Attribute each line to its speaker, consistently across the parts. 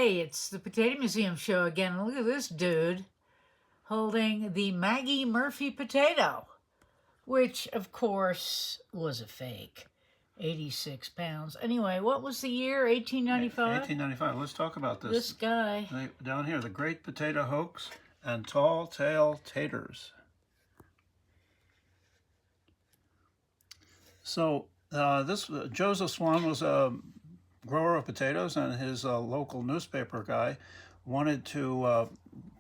Speaker 1: Hey, it's the Potato Museum show again. And look at this dude holding the Maggie Murphy Potato, which, of course, was a fake. 86 pounds. Anyway, what was the year? 1895?
Speaker 2: 1895. Let's talk about this.
Speaker 1: This guy.
Speaker 2: Down here, the Great Potato Hoax and Tall Tale Taters. So, Joseph Swan was a grower of potatoes, and his local newspaper guy wanted to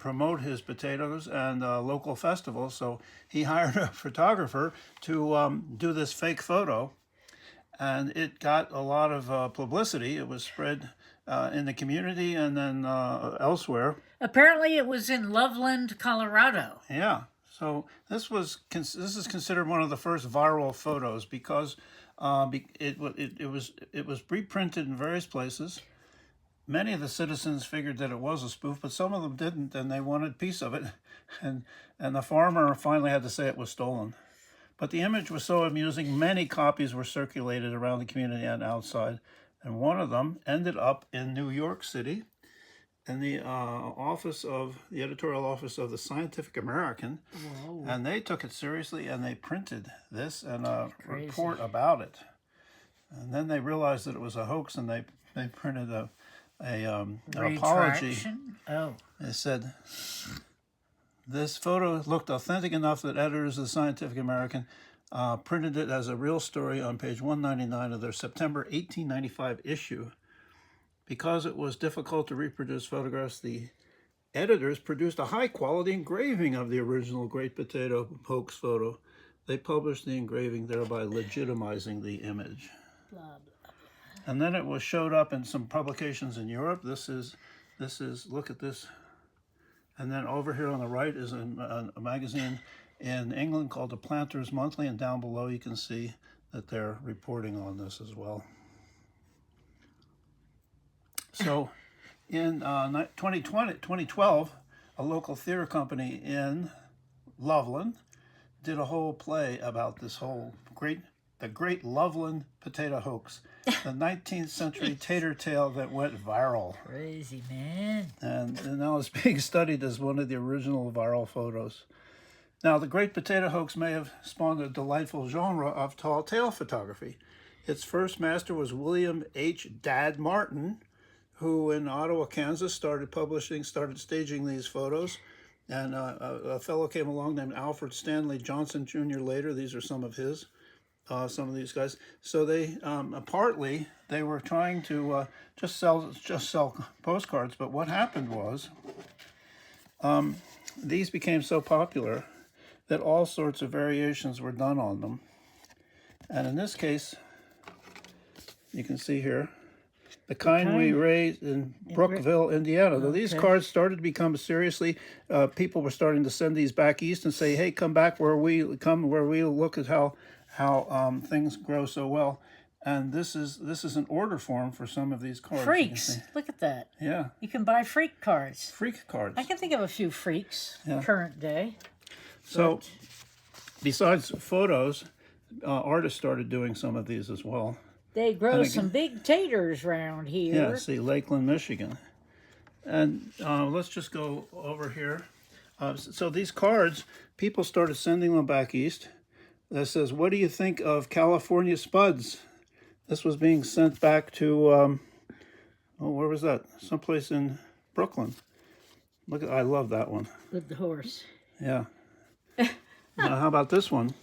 Speaker 2: promote his potatoes and local festivals, so he hired a photographer to do this fake photo, and it got a lot of publicity. It was spread in the community and then elsewhere.
Speaker 1: Apparently it was in Loveland, Colorado.
Speaker 2: Yeah, so this is considered one of the first viral photos because it was reprinted in various places. Many of the citizens figured that it was a spoof, but some of them didn't, and they wanted a piece of it. And the farmer finally had to say it was stolen. But the image was so amusing, many copies were circulated around the community and outside. And one of them ended up in New York City in the editorial office of the Scientific American.
Speaker 1: Whoa.
Speaker 2: And they took it seriously, and they printed this and a report about it. And then they realized that it was a hoax, and they printed an apology.
Speaker 1: Oh.
Speaker 2: They said, this photo looked authentic enough that editors of the Scientific American printed it as a real story on page 199 of their September 1895 issue. Because it was difficult to reproduce photographs, the editors produced a high-quality engraving of the original Great Potato Hoax photo. They published the engraving, thereby legitimizing the image.
Speaker 1: Blah, blah, blah.
Speaker 2: And then it was showed up in some publications in Europe. This is look at this. And then over here on the right is a magazine in England called the Planters Monthly, and down below you can see that they're reporting on this as well. So in 2012, a local theater company in Loveland did a whole play about this whole the great Loveland Potato Hoax, the 19th century tater tale that went viral.
Speaker 1: Crazy, man.
Speaker 2: And now it's being studied as one of the original viral photos. Now, the Great Potato Hoax may have spawned a delightful genre of tall tale photography. Its first master was William H. Dad Martin, who in Ottawa, Kansas, started staging these photos. And a fellow came along named Alfred Stanley Johnson Jr. later. These are some of his. Some of these guys. So they partly they were trying to just sell postcards, but what happened was these became so popular that all sorts of variations were done on them. And in this case, you can see here the kind we raised in Brookville, Indiana. Now, these cards started to become seriously. People were starting to send these back east and say, "Hey, come back where we look at how things grow so well." And this is an order form for some of these cards.
Speaker 1: Freaks. Look at that.
Speaker 2: Yeah.
Speaker 1: You can buy freak cards.
Speaker 2: Freak cards.
Speaker 1: I can think of a few freaks current day.
Speaker 2: So besides photos, artists started doing some of these as well.
Speaker 1: They grow some big taters around here.
Speaker 2: Yeah, see, Lakeland, Michigan. And let's just go over here. So these cards, people started sending them back east. That says, "What do you think of California spuds?" This was being sent back to, where was that? Someplace in Brooklyn. Look, I love that one.
Speaker 1: With the horse.
Speaker 2: Yeah. Now, how about this one?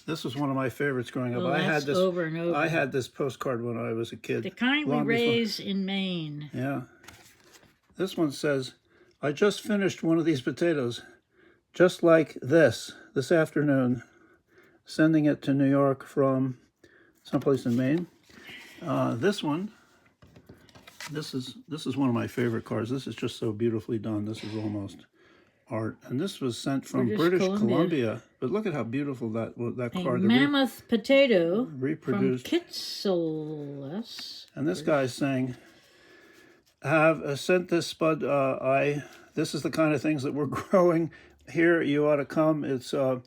Speaker 2: This was one of my favorites growing up.
Speaker 1: Well,
Speaker 2: I had this
Speaker 1: over and over.
Speaker 2: I had this postcard when I was a kid.
Speaker 1: The kind we raise in Maine.
Speaker 2: Yeah. This one says, "I just finished one of these potatoes, just like this afternoon, sending it to New York from someplace in Maine." This one, this is one of my favorite cards. This is just so beautifully done. This is almost art, and this was sent from British Columbia. But look at how beautiful that card.
Speaker 1: A mammoth potato
Speaker 2: reproduced
Speaker 1: from Kitseles.
Speaker 2: And this guy's saying, "Have sent this spud. This is the kind of things that we're growing here. You ought to come. It's a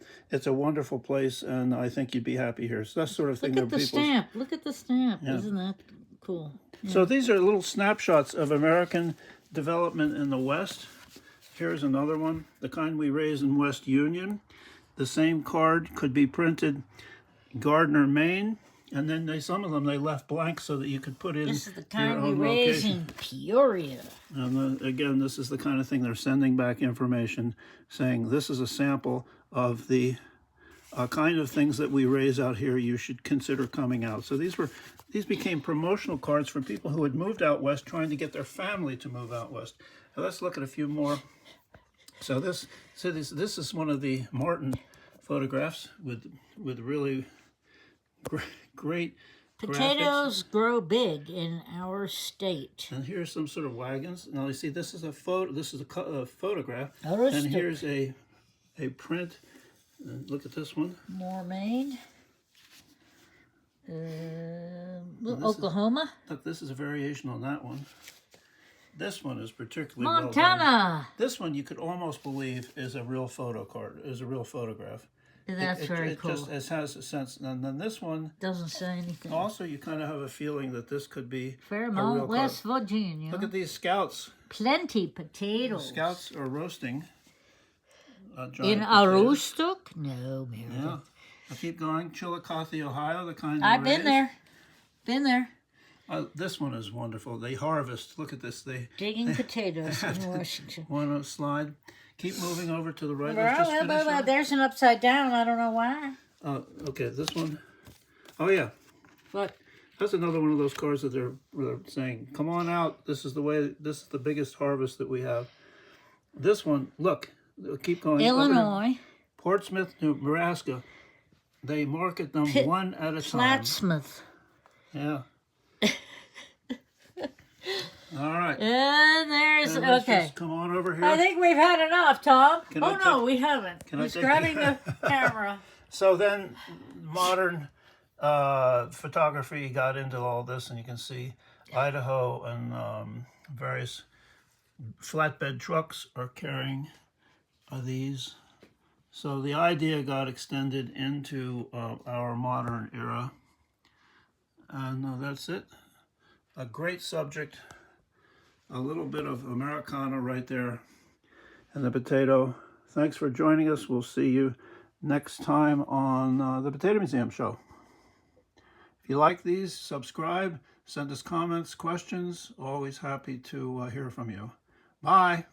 Speaker 2: wonderful place, and I think you'd be happy here." So that sort of thing.
Speaker 1: Look at the stamp. Look at the stamp.
Speaker 2: Yeah.
Speaker 1: Isn't that cool.
Speaker 2: So these are little snapshots of American development in the West. Here's another one, the kind we raise in West Union. The same card could be printed Gardner, Maine, and then some of them they left blank so that you could put in
Speaker 1: This is the
Speaker 2: your
Speaker 1: kind we
Speaker 2: own
Speaker 1: raise
Speaker 2: location.
Speaker 1: in Peoria.
Speaker 2: And again, this is the kind of thing they're sending back information saying this is a sample of the kind of things that we raise out here you should consider coming out. So these became promotional cards for people who had moved out west trying to get their family to move out west. Now let's look at a few more. So this is one of the Martin photographs with really great
Speaker 1: Potatoes
Speaker 2: graphics.
Speaker 1: grow big in our state.
Speaker 2: And here's some sort of wagons. Now you see this is a photo. This is a photograph.
Speaker 1: Oh,
Speaker 2: and here's a print. And look at this one.
Speaker 1: More Maine. Oklahoma.
Speaker 2: Look, this is a variation on that one. This one is particularly well
Speaker 1: Montana.
Speaker 2: done. This one you could almost believe is a real photo card, is a real photograph.
Speaker 1: That's very cool.
Speaker 2: It just has a sense. And then this one
Speaker 1: Doesn't say anything.
Speaker 2: also, you kind of have a feeling that this could be a real
Speaker 1: Fairmont,
Speaker 2: card.
Speaker 1: West Virginia.
Speaker 2: Look at these scouts.
Speaker 1: Plenty potatoes.
Speaker 2: Scouts are roasting.
Speaker 1: In Aroostook? No, Mary.
Speaker 2: Yeah. I'll keep going. Chillicothe, Ohio, the kind
Speaker 1: I've
Speaker 2: they
Speaker 1: been
Speaker 2: raise.
Speaker 1: there. Been there.
Speaker 2: This one is wonderful. They harvest. Look at this.
Speaker 1: Digging potatoes in Washington.
Speaker 2: One slide. Keep moving over to the right.
Speaker 1: Well, there's an upside down. I don't know why.
Speaker 2: Okay, this one. Oh, yeah.
Speaker 1: What?
Speaker 2: That's another one of those cards that they're saying, come on out. This is the biggest harvest that we have. This one, look. Keep going.
Speaker 1: Illinois.
Speaker 2: Portsmouth, Nebraska. They market them one at a time.
Speaker 1: Plattsmouth.
Speaker 2: Yeah. All right.
Speaker 1: And there's,
Speaker 2: And let's
Speaker 1: okay.
Speaker 2: just come on over here.
Speaker 1: I think we've had enough, Tom.
Speaker 2: I
Speaker 1: No, we haven't.
Speaker 2: Can I
Speaker 1: He's
Speaker 2: take-
Speaker 1: grabbing the camera.
Speaker 2: So then modern photography got into all this, and you can see Idaho and various flatbed trucks are carrying these. So the idea got extended into our modern era. And that's it. A great subject. A little bit of Americana right there. And the potato. Thanks for joining us. We'll see you next time on the Potato Museum Show. If you like these, subscribe, send us comments, questions. Always happy to hear from you. Bye.